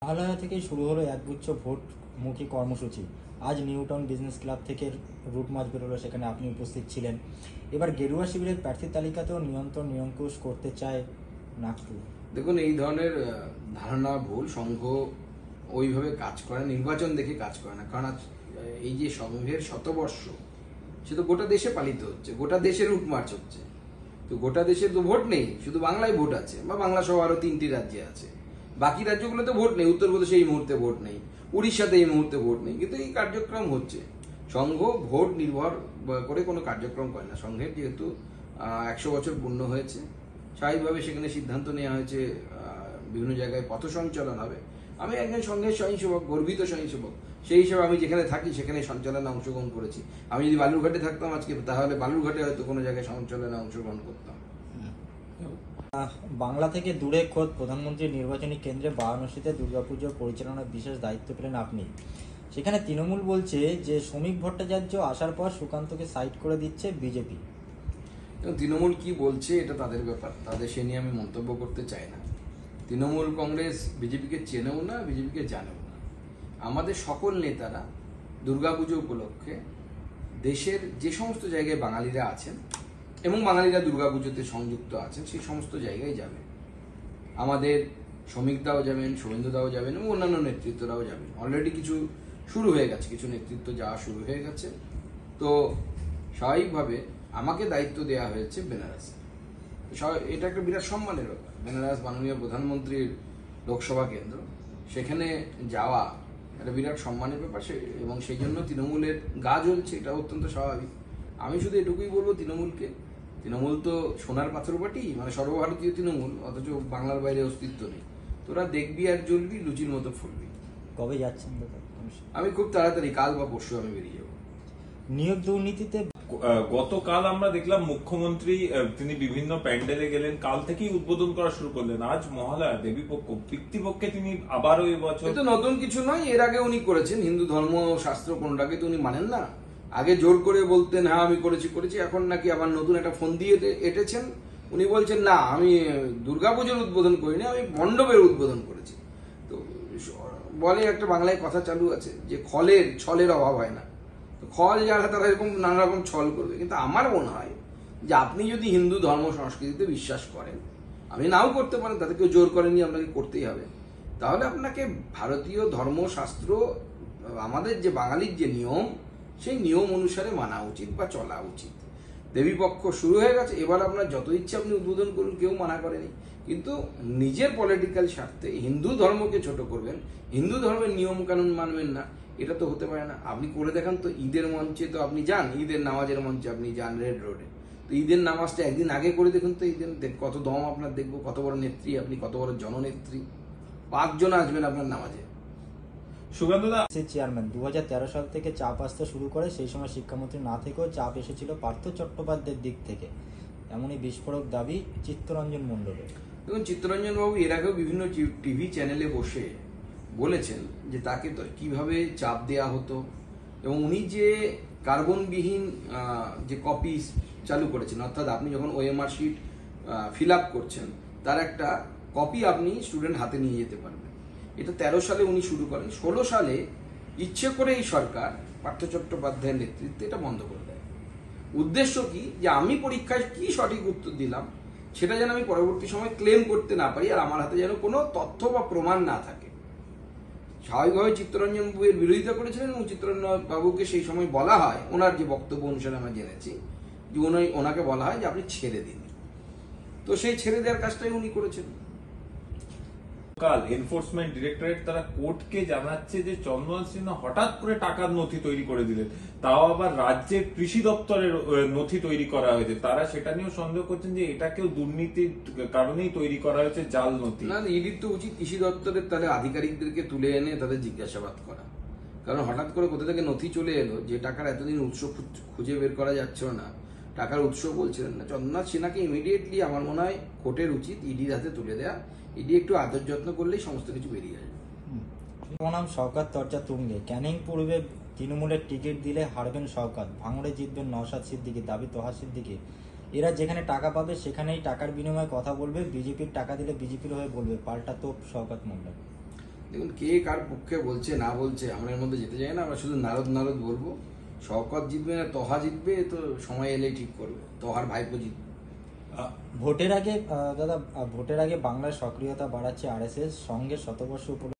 আলয়া থেকেই শুরু হলো একগুচ্ছ ভোটমুখী কর্মসূচি। আজ নিউটাউন বিজনেস ক্লাব থেকে রুট মার্চ বেরোলো, সেখানে আপনি উপস্থিত ছিলেন। এবার গেরুয়া শিবিরের প্রার্থী তালিকাতেও নিয়ঙ্কুশ করতে চায় নাগপুর। দেখুন, এই ধরনের ধারণা ভুল। সংঘ ওইভাবে কাজ করে, নির্বাচন দেখে কাজ করে না। কারণ এই যে সংঘের শতবর্ষ, সে তো গোটা দেশে পালিত হচ্ছে, গোটা দেশে রুট মার্চ হচ্ছে। তো গোটা দেশে তো ভোট নেই, শুধু বাংলায় ভোট আছে, বা বাংলা সহ আরো 3টি রাজ্যে আছে। বাকি রাজ্যগুলোতে ভোট নেই, উত্তরপ্রদেশে এই মুহূর্তে ভোট নেই, উড়িষ্যাতে এই মুহূর্তে ভোট নেই, কিন্তু এই কার্যক্রম হচ্ছে। সংঘ ভোট নির্ভর করে কোনো কার্যক্রম করে না। সংঘের যেহেতু 100 বছর পূর্ণ হয়েছে, স্বাভাবিকভাবে সেখানে সিদ্ধান্ত নেওয়া হয়েছে বিভিন্ন জায়গায় পথ সঞ্চালন হবে। আমি একজন সংঘের স্বয়ংসেবক, গর্বিত স্বয়ংসেবক। সেই হিসেবে আমি যেখানে থাকি সেখানে সঞ্চালনে অংশগ্রহণ করেছি। আমি যদি বালুরঘাটে থাকতাম আজকে, তাহলে বালুরঘাটে হয়তো কোনো জায়গায় সঞ্চালনে অংশগ্রহণ করতাম। বাংলা থেকে দূরে খোদ প্রধানমন্ত্রীর নির্বাচনী কেন্দ্রে বারাণসীতে দুর্গাপুজোর পরিচালনার বিশেষ দায়িত্ব পেলেন আপনি। সেখানে তৃণমূল বলছে যে শ্রমিক ভট্টাচার্য আসার পর সুকান্তকে সাইড করে দিচ্ছে বিজেপি। তৃণমূল কি বলছে এটা তাদের ব্যাপার, তাদের সে নিয়ে আমি মন্তব্য করতে চাই না। তৃণমূল কংগ্রেস বিজেপিকে চেনেও না, বিজেপিকে জানেও না। আমাদের সকল নেতারা দুর্গাপুজো উপলক্ষে দেশের যে সমস্ত জায়গায় বাঙালিরা আছেন এবং বাঙালিরা দুর্গাপুজোতে সংযুক্ত আছেন, সেই সমস্ত জায়গায় যাবেন। আমাদের শ্রমিকদাও যাবেন, শুভেন্দুদাও যাবেন এবং অন্যান্য নেতৃত্বরাও যাবেন। অলরেডি কিছু শুরু হয়ে গেছে, কিছু নেতৃত্ব যাওয়া শুরু হয়ে গেছে। তো স্বাভাবিকভাবে আমাকে দায়িত্ব দেওয়া হয়েছে বেনারসে। এটা একটা বিরাট সম্মানের ব্যাপার। বেনারস মাননীয় প্রধানমন্ত্রীর লোকসভা কেন্দ্র, সেখানে যাওয়া একটা বিরাট সম্মানের ব্যাপার। এবং সেই জন্য তৃণমূলের গা জ্বলছে, এটা অত্যন্ত স্বাভাবিক। আমি শুধু এটুকুই বলবো তৃণমূলকে, তৃণমূল তো সোনার পাথর বাটি, মানে সর্বভারতীয় তৃণমূল, অথচ বাংলার বাইরে অস্তিত্ব নেই। তোরা দেখবি আর জ্বলবি, লুচির মতো ফুলবি। কবে যাচ্ছেন দাদা? আমি খুব তাড়াতাড়ি, কাল বা পরশু আমি বেরিয়ে যাবো। নিয়োগ দুর্নীতিতে গতকাল আমরা দেখলাম মুখ্যমন্ত্রী তিনি বিভিন্ন প্যান্ডেলে গেলেন, কাল থেকেই উদ্বোধন করা শুরু করলেন। আজ মহালয়া, দেবীপক্ষ, পিতৃপক্ষে তিনি আবারও এবছর। এটা নতুন কিছু নয়, এর আগে উনি করেছেন। হিন্দু ধর্ম শাস্ত্র কোনটাকে তো উনি মানেন না। আগে জোর করে বলতেন হ্যাঁ আমি করেছি, এখন নাকি আবার নতুন একটা ফোন দিয়ে এটেছেন। উনি বলছেন না, আমি দুর্গাপুজোর উদ্বোধন করিনি, আমি মণ্ডপের উদ্বোধন করেছি। তো বলে একটা বাংলায় কথা চালু আছে যে ছলের অভাব হয় না। তো খল যারা, তারা এরকম নানা রকম ছল করবে। কিন্তু আমার মনে হয় যে আপনি যদি হিন্দু ধর্ম সংস্কৃতিতে বিশ্বাস করেন, আপনি নাও করতে পারেন, তাতে কেউ জোর করেনি আপনাকে করতেই হবে, তাহলে আপনাকে ভারতীয় ধর্মশাস্ত্র, আমাদের যে বাঙালির যে নিয়ম, সেই নিয়ম অনুসারে মানা উচিত বা চলা উচিত। দেবীপক্ষ শুরু হয়ে গেছে, এবার আপনার যত ইচ্ছে আপনি উদ্বোধন করুন, কেউ মানা করেনি। কিন্তু নিজের পলিটিক্যাল স্বার্থে হিন্দু ধর্মকে ছোট করবেন, হিন্দু ধর্মের নিয়ম কানুন মানবেন না, এটা তো হতে পারে না। আপনি করে দেখান তো। ঈদের মঞ্চে তো আপনি যান, ঈদের নামাজের মঞ্চে আপনি যান রেড রোডে, তো ঈদের নামাজটা একদিন আগে করে দেখুন তো। ঈদের কত দম আপনার দেখবো, কত বড় নেত্রী আপনি, কত বড় জননেত্রী। 5 জন আসবেন আপনার নামাজে। সুকান্তদা চেয়ারম্যান 2013 সাল থেকে চাপ আসতে শুরু করে। সেই সময় শিক্ষামন্ত্রী না থেকেও চাপ এসেছিল পার্থ চট্টোপাধ্যায়ের দিক থেকে, এমনই বিস্ফোরক দাবি চিত্তরঞ্জন মণ্ডলের। দেখুন, চিত্তরঞ্জন বাবু এর আগেও বিভিন্ন টিভি চ্যানেলে বসে বলেছেন যে তাকে তো কিভাবে চাপ দেয়া হতো, এবং উনি যে কার্বনবিহীন যে কপি চালু করেছেন, অর্থাৎ আপনি যখন ওএমআর শিট ফিল আপ করছেন, তার একটা কপি আপনি স্টুডেন্ট হাতে নিয়ে যেতে পারবেন। এটা 13 সালে উনি শুরু করেন। 16 সালে ইচ্ছে করে এই সরকার পার্থ চট্টোপাধ্যায়ের নেতৃত্বে এটা বন্ধ করে দেয়। উদ্দেশ্য কি, যে আমি পরীক্ষায় কি সঠিক উত্তর দিলাম সেটা যেন আমি পরবর্তী সময় ক্লেম করতে না পারি, আর আমার হাতে যেন কোনো তথ্য বা প্রমাণ না থাকে। স্বাভাবিকভাবে চিত্তরঞ্জন বাবু এর বিরোধিতা করেছিলেন, এবং চিত্তরঞ্জন বাবুকে সেই সময় বলা হয়, ওনার যে বক্তব্য অনুসারে আমরা জেনেছি, যে ওনাকে বলা হয় যে আপনি ছেড়ে দিন। তো সেই ছেড়ে দেওয়ার কাজটাই উনি করেছেন। কাল এনফোর্সমেন্ট ডিরেক্টরেট তারা কোর্টকে জানাচ্ছে যে চন্দন সিনহা হঠাৎ করে টাকার নথি তৈরি করে দিলেন, তাও আবার রাজ্যের কৃষি দপ্তরের নথি তৈরি করা হয়েছে। তারা সেটা নিয়েও সন্দেহ করছেন যে এটাকেও দুর্নীতির কারণেই তৈরি করা হয়েছে, জাল নথি। না, ইডির তো উচিত কৃষি দপ্তরের তাদের আধিকারিকদেরকে তুলে এনে তাদের জিজ্ঞাসাবাদ করা। কারণ হঠাৎ করে কোথা থেকে নথি চলে এলো, যে টাকার এতদিন উৎস খুঁজে বের করা যাচ্ছিল না, টাকার উৎস বলছিলেন না। চন্দ্রনাথ সিনহাকে ইমিডিয়েটলি আমার মনে হয় কোর্টের উচিত ইডির হাতে তুলে দেয়া। ইডি একটু আদর যত্ন করলেই সমস্ত কিছু বেরিয়ে যাবে। বনাম শওকত চর্চা তুঙ্গে। ক্যানিং পূর্বে তৃণমূলের টিকিট দিলে হারবেন শওকত, ভাঙড়ে জিতবেন নওশাদ সিদ্দিকী, দাবি তোহা সিদ্দিকী। এরা যেখানে টাকা পাবে সেখানেই টাকার বিনিময়ে কথা বলবে, বিজেপির টাকা দিলে বিজেপির হয়ে বলবে, পাল্টা তোপ শওকত মণ্ডল। দেখুন কে কার পক্ষে বলছে না বলছে আমরা এর মধ্যে যেতে চাই না, আমরা শুধু নারদ নারদ বলবো। শওকত জিতবে না তহা জিতবে, তো সময় এলেই ঠিক করবে, তহার ভাইপো জিতবে। ভোটের আগে দাদা, ভোটের আগে বাংলার সক্রিয়তা বাড়াচ্ছে আরএসএস, সঙ্গে শতবর্ষ